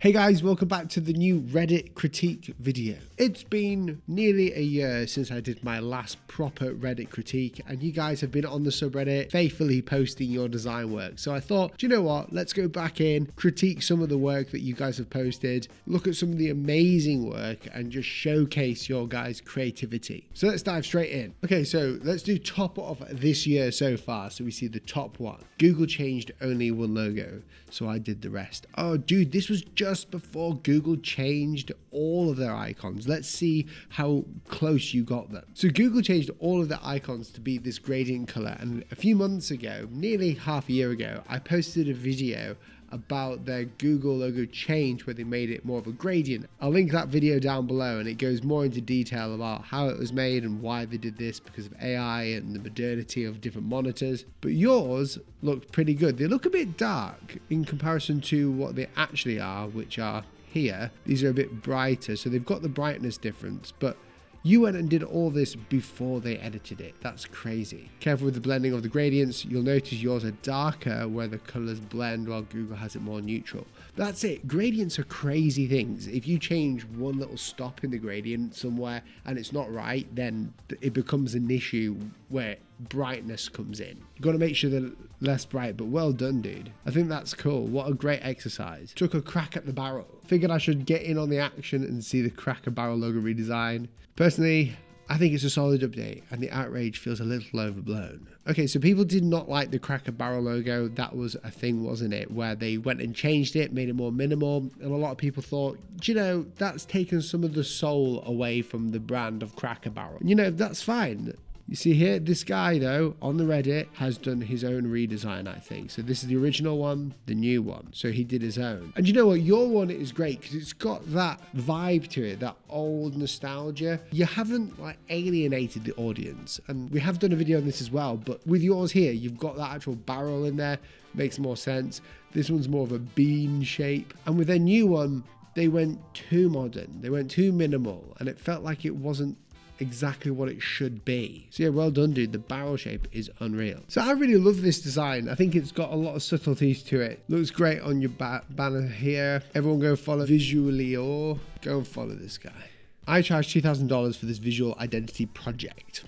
Hey guys, welcome back to the new Reddit critique video. It's been nearly a year since I did my last proper Reddit critique, and you guys have been on the subreddit faithfully posting your design work. So I thought, do you know what? Let's go back in, critique some of the work that you guys have posted, look at some of the amazing work, and just showcase your guys' creativity. So let's dive straight in. Okay, so let's do top of this year so far. So we see the top one. Google changed only one logo, so I did the rest. Oh dude, this was just before Google changed all of their icons. Let's see how close you got them. So Google changed all of their icons to be this gradient color, and a few months ago, nearly half a year ago, I posted a video about their Google logo change where they made it more of a gradient. I'll link that video down below, and it goes more into detail about how it was made and why they did this because of AI and the modernity of different monitors. But yours look pretty good. They look a bit dark in comparison to what they actually are, which are here. These are a bit brighter, so they've got the brightness difference, but you went and did all this before they edited it. That's crazy. Careful with the blending of the gradients. You'll notice yours are darker where the colors blend while Google has it more neutral. That's it. Gradients are crazy things. If you change one little stop in the gradient somewhere and it's not right, then it becomes an issue where brightness comes in. You've got to make sure they're less bright, but well done, dude. I think that's cool. What a great exercise. Took a crack at the barrel. Figured I should get in on the action and see the Cracker Barrel logo redesign. Personally, I think it's a solid update, and the outrage feels a little overblown. Okay, so people did not like the Cracker Barrel logo. That was a thing, wasn't it? Where they went and changed it, made it more minimal, and a lot of people thought, you know, that's taken some of the soul away from the brand of Cracker Barrel. You know, that's fine. You see here, this guy though, on the Reddit, has done his own redesign, I think. So this is the original one, the new one. So he did his own. And you know what? Your one is great because it's got that vibe to it, that old nostalgia. You haven't like alienated the audience. And we have done a video on this as well, but with yours here, you've got that actual barrel in there. Makes more sense. This one's more of a bean shape. And with their new one, they went too modern. They went too minimal. And it felt like it wasn't exactly what it should be. So yeah, well done, dude. The barrel shape is unreal. So I really love this design. I think it's got a lot of subtleties to it. Looks great on your banner here. Everyone go follow Visually, or go and follow this guy. I charged $2,000 for this visual identity project.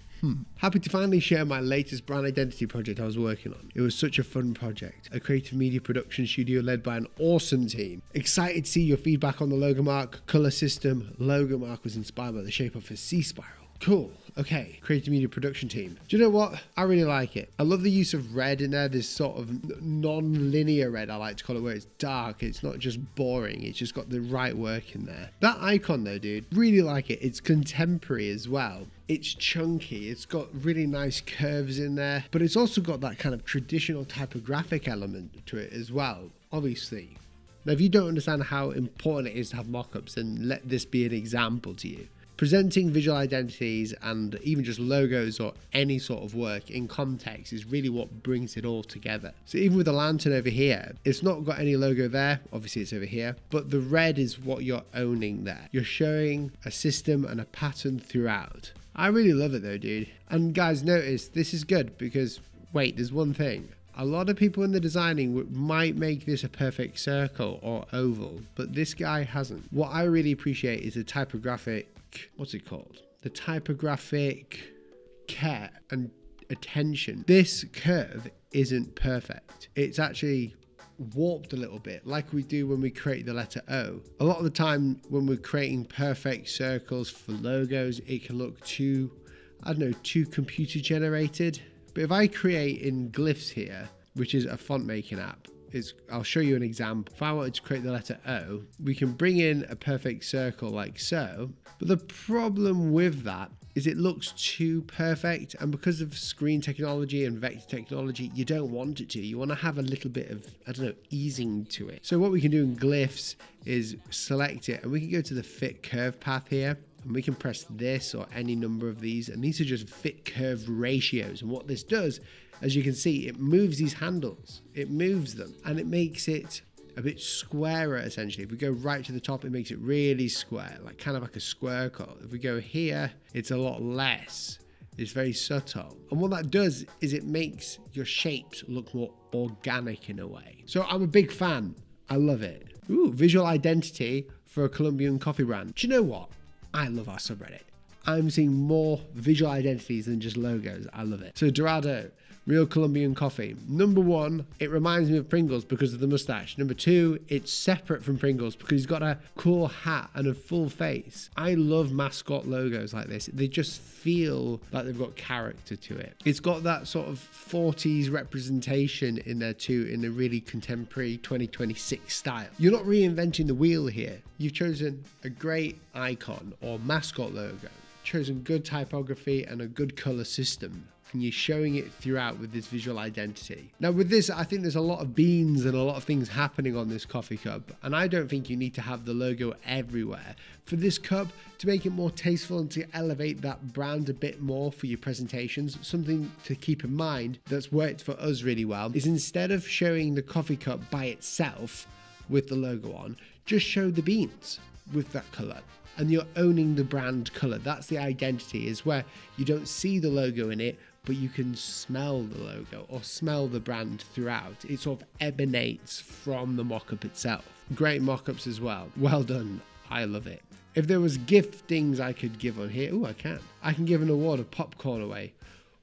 Happy to finally share my latest brand identity project I was working on. It was such a fun project. A creative media production studio led by an awesome team. Excited to see your feedback on the logo mark, color system. Logo mark was inspired by the shape of a C spiral. Cool. Okay, creative media production team. Do you know what? I really like it. I love the use of red in there. This sort of non-linear red, I like to call it, where it's dark. It's not just boring. It's just got the right work in there. That icon though, dude, really like it. It's contemporary as well. It's chunky. It's got really nice curves in there, but it's also got that kind of traditional typographic element to it as well, obviously. Now, if you don't understand how important it is to have mockups, then let this be an example to you. Presenting visual identities and even just logos or any sort of work in context is really what brings it all together. So even with the lantern over here, it's not got any logo there, obviously it's over here, but the red is what you're owning there. You're showing a system and a pattern throughout. I really love it though, dude. And guys, notice this is good because, wait, there's one thing. A lot of people in the designing might make this a perfect circle or oval, but this guy hasn't. What I really appreciate is the typographic, what's it called? The typographic care and attention. This curve isn't perfect. It's actually warped a little bit, like we do when we create the letter O. A lot of the time when we're creating perfect circles for logos, it can look too, I don't know, too computer generated. But if I create in Glyphs here, which is a font making app, I'll show you an example. If I wanted to create the letter O, we can bring in a perfect circle like so. But the problem with that is it looks too perfect. And because of screen technology and vector technology, you don't want it to. You want to have a little bit of, I don't know, easing to it. So what we can do in Glyphs is select it, and we can go to the fit curve path here. And we can press this or any number of these, and these are just fit curve ratios. And what this does, as you can see, it moves these handles, it moves them, and it makes it a bit squarer essentially. If we go right to the top, it makes it really square, like kind of like a square cut. If we go here, it's a lot less. It's very subtle. And what that does is it makes your shapes look more organic in a way. So I'm a big fan. I love it. Ooh, visual identity for a Colombian coffee brand. Do you know what? I love our subreddit. I'm seeing more visual identities than just logos. I love it. So Dorado, real Colombian coffee. Number one, it reminds me of Pringles because of the mustache. Number two, it's separate from Pringles because he's got a cool hat and a full face. I love mascot logos like this. They just feel like they've got character to it. It's got that sort of 40s representation in there too, in a really contemporary 2026 style. You're not reinventing the wheel here. You've chosen a great icon or mascot logo, chosen good typography and a good color system, and you're showing it throughout with this visual identity. Now with this, I think there's a lot of beans and a lot of things happening on this coffee cup, and I don't think you need to have the logo everywhere. For this cup, to make it more tasteful and to elevate that brand a bit more for your presentations, something to keep in mind that's worked for us really well is instead of showing the coffee cup by itself with the logo on, just show the beans with that color. And you're owning the brand color. That's the identity, is where you don't see the logo in it, but you can smell the logo or smell the brand throughout. It sort of emanates from the mock-up itself. Great mock-ups as well. Well done. I love it. If there was giftings I could give on here, I can. I can give an award of popcorn away.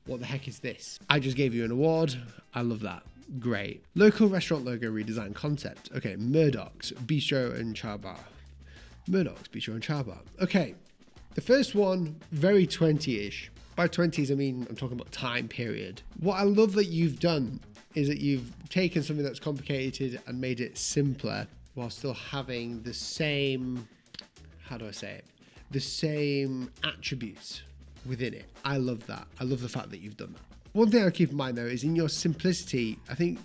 What the heck is this? I just gave you an award. I love that. Great. Local restaurant logo redesign concept. Okay, Murdoch's Bistro and Char Bar. Murdoch's Bistro and Char Bar. Okay, the first one, very 20-ish. By 20s, I mean, I'm talking about time period. What I love that you've done is that you've taken something that's complicated and made it simpler while still having the same, how do I say it? The same attributes within it. I love that. I love the fact that you've done that. One thing I keep in mind though is in your simplicity, I think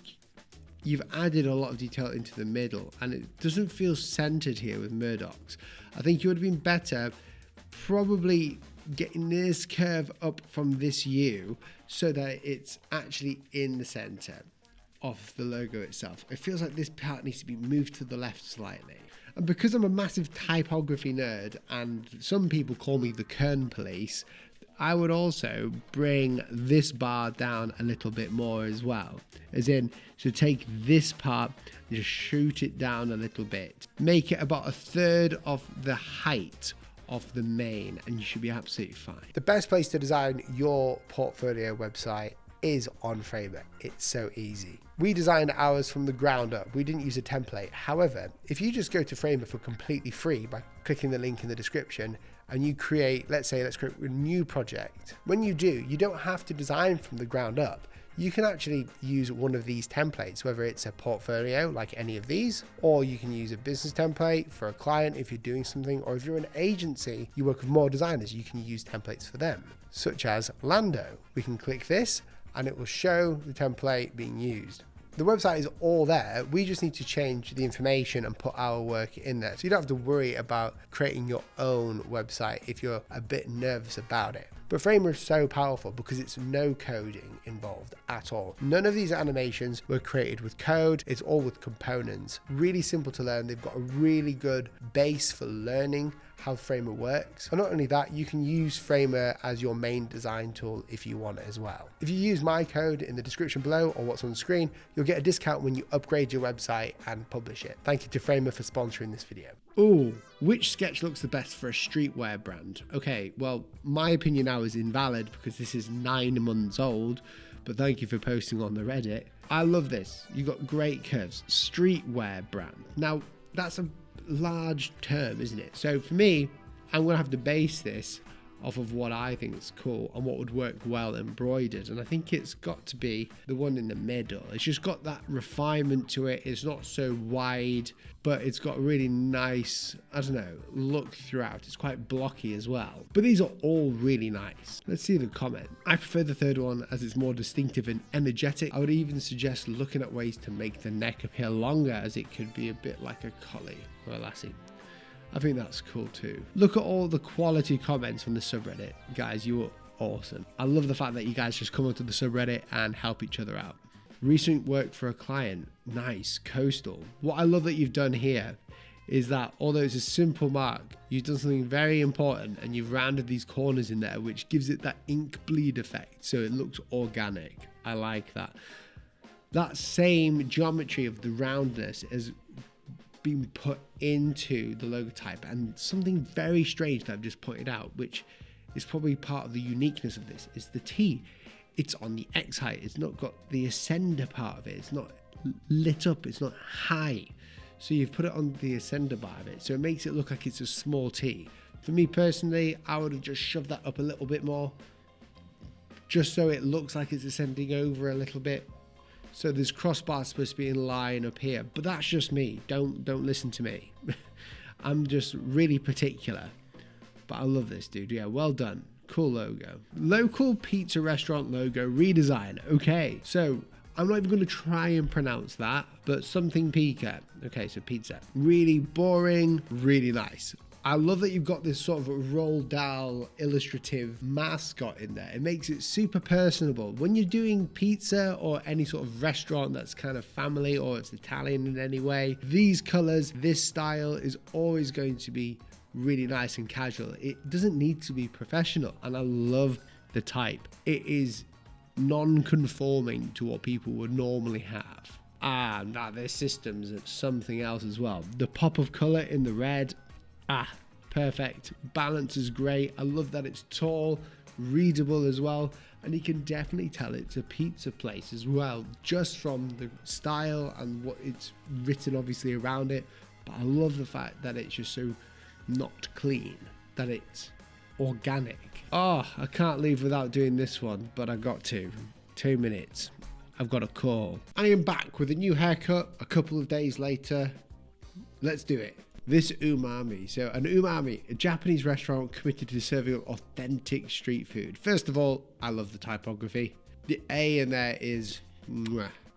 you've added a lot of detail into the middle and it doesn't feel centered here with Murdoch's. I think you would have been better probably getting this curve up from this U so that it's actually in the center of the logo itself. It feels like this part needs to be moved to the left slightly. And because I'm a massive typography nerd and some people call me the Kern Police, I would also bring this bar down a little bit more as well. As in, so take this part and just shoot it down a little bit. Make it about a third of the height of the main and you should be absolutely fine. The best place to design your portfolio website is on Framer. It's so easy. We designed ours from the ground up. We didn't use a template. However, if you just go to Framer for completely free by clicking the link in the description and you create, let's create a new project. When you do, you don't have to design from the ground up. You can actually use one of these templates, whether it's a portfolio like any of these, or you can use a business template for a client if you're doing something, or if you're an agency, you work with more designers, you can use templates for them, such as Lando. We can click this and it will show the template being used. The website is all there. We just need to change the information and put our work in there. So you don't have to worry about creating your own website if you're a bit nervous about it. But Framer is so powerful because it's no coding involved at all. None of these animations were created with code. It's all with components. Really simple to learn. They've got a really good base for learning how Framer works. And not only that, you can use Framer as your main design tool if you want it as well. If you use my code in the description below or what's on the screen, you'll get a discount when you upgrade your website and publish it. Thank you to Framer for sponsoring this video. Ooh, which sketch looks the best for a streetwear brand? Okay, well, my opinion now is invalid because this is 9 months old, but thank you for posting on the Reddit. I love this. You got great curves. Streetwear brand. Now, that's a large term, isn't it? So for me, I'm gonna have to base this off of what I think is cool and what would work well embroidered, and I think it's got to be the one in the middle. It's just got that refinement to it. It's not so wide, but it's got a really nice, I don't know, look throughout. It's quite blocky as well, but these are all really nice. Let's see the comment. I prefer the third one as it's more distinctive and energetic. I would even suggest looking at ways to make the neck appear longer, as it could be a bit like a collie or a lassie. I think that's cool too. Look at all the quality comments from the subreddit. Guys, you are awesome. I love the fact that you guys just come onto the subreddit and help each other out. Recent work for a client. Nice. Coastal. What I love that you've done here is that although it's a simple mark, you've done something very important and you've rounded these corners in there, which gives it that ink bleed effect. So it looks organic. I like that. That same geometry of the roundness has been put into the logo type. And something very strange that I've just pointed out, which is probably part of the uniqueness of this, is the T. It's on the X height. It's not got the ascender part of it. It's not lit up. It's not high. So you've put it on the ascender bar of it. So it makes it look like it's a small T. For me personally, I would have just shoved that up a little bit more, just so it looks like it's ascending over a little bit. So this crossbar is supposed to be in line up here, but that's just me. Don't listen to me. I'm just really particular. But I love this, dude. Yeah, well done. Cool logo. Local pizza restaurant logo redesign. Okay, so I'm not even going to try and pronounce that, but something pizza. Okay, so pizza. Really boring, really nice. I love that you've got this sort of Roald Dahl illustrative mascot in there. It makes it super personable. When you're doing pizza or any sort of restaurant that's kind of family or it's Italian in any way, these colors, this style is always going to be really nice and casual. It doesn't need to be professional, and I love the type. It is non-conforming to what people would normally have. Now their systems are something else as well. The pop of color in the red, perfect. Balance is great. I love that it's tall, readable as well, and you can definitely tell it's a pizza place as well, just from the style and what it's written obviously around it. But I love the fact that it's just so not clean, that it's organic. I can't leave without doing this one, but I got to. 2 minutes. I've got a call. I am back with a new haircut a couple of days later. Let's do it. This umami. So an umami, a Japanese restaurant committed to serving authentic street food. First of all, I love the typography. The A in there is,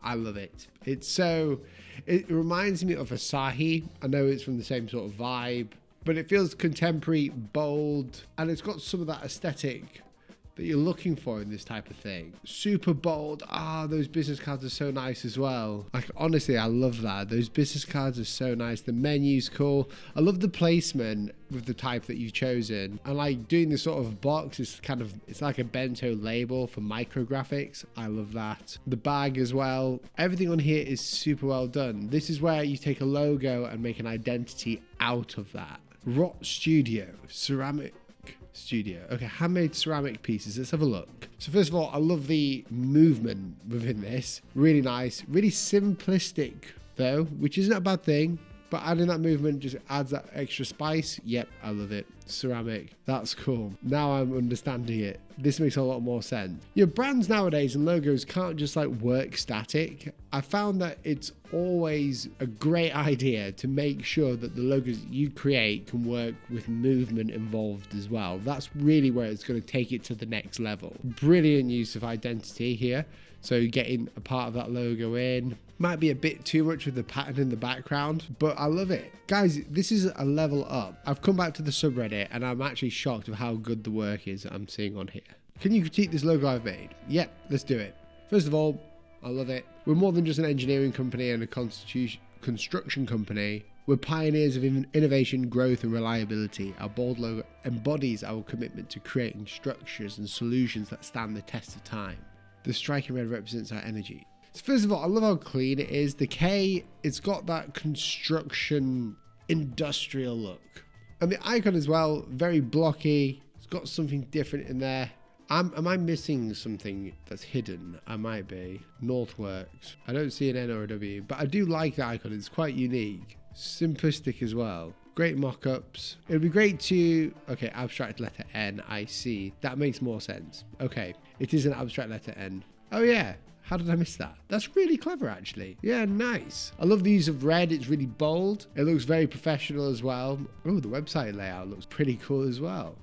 I love it. It reminds me of Asahi. I know it's from the same sort of vibe, but it feels contemporary, bold, and it's got some of that aesthetic that you're looking for in this type of thing. Super bold. Those business cards are so nice as well. Like, honestly, I love that. Those business cards are so nice. The menu's cool. I love the placement with the type that you've chosen. And like doing this sort of box is it's like a bento label for micrographics. I love that. The bag as well. Everything on here is super well done. This is where you take a logo and make an identity out of that. Rot Studio, ceramic studio. Okay, handmade ceramic pieces. Let's have a look. So first of all, I love the movement within this. Really nice. Really simplistic though, which isn't a bad thing. But adding that movement just adds that extra spice. Yep, I love it. Ceramic. That's cool. Now I'm understanding it. This makes a lot more sense. Your brands nowadays and logos can't just like work static. I found that it's always a great idea to make sure that the logos you create can work with movement involved as well. That's really where it's going to take it to the next level. Brilliant use of identity here. So getting a part of that logo in might be a bit too much with the pattern in the background, but I love it. Guys, this is a level up. I've come back to the subreddit and I'm actually shocked of how good the work is that I'm seeing on here. Can you critique this logo I've made? Yep, let's do it. First of all, I love it. We're more than just an engineering company and a construction company. We're pioneers of innovation, growth and reliability. Our bold logo embodies our commitment to creating structures and solutions that stand the test of time. The striking red represents our energy. So first of all, I love how clean it is. The K, it's got that construction industrial look. And the icon as well, very blocky. It's got something different in there. Am I missing something that's hidden? I might be. Northworks. I don't see an N or a W, but I do like the icon. It's quite unique. Simplistic as well. Great mock-ups. It would be great to... Okay, abstract letter N, I see. That makes more sense. Okay, it is an abstract letter N. Oh yeah, how did I miss that? That's really clever actually. Yeah, nice. I love the use of red. It's really bold. It looks very professional as well. Oh, the website layout looks pretty cool as well.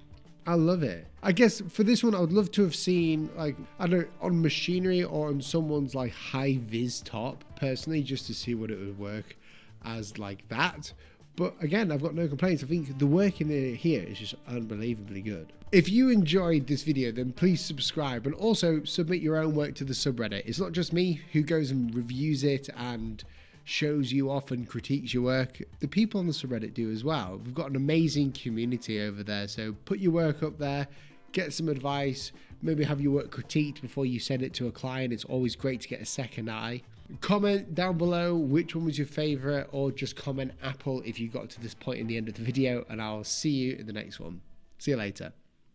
I love it. I guess for this one, I would love to have seen, like, I don't know, on machinery or on someone's like high vis top personally, just to see what it would work as like that. But again, I've got no complaints. I think the work in here is just unbelievably good. If you enjoyed this video, then please subscribe and also submit your own work to the subreddit. It's not just me who goes and reviews it and shows you off and critiques your work. The people on the subreddit do as well. We've got an amazing community over there. So put your work up there, get some advice, maybe have your work critiqued before you send it to a client. It's always great to get a second eye. Comment down below which one was your favorite, or just comment Apple if you got to this point in the end of the video, and I'll see you in the next one. See you later.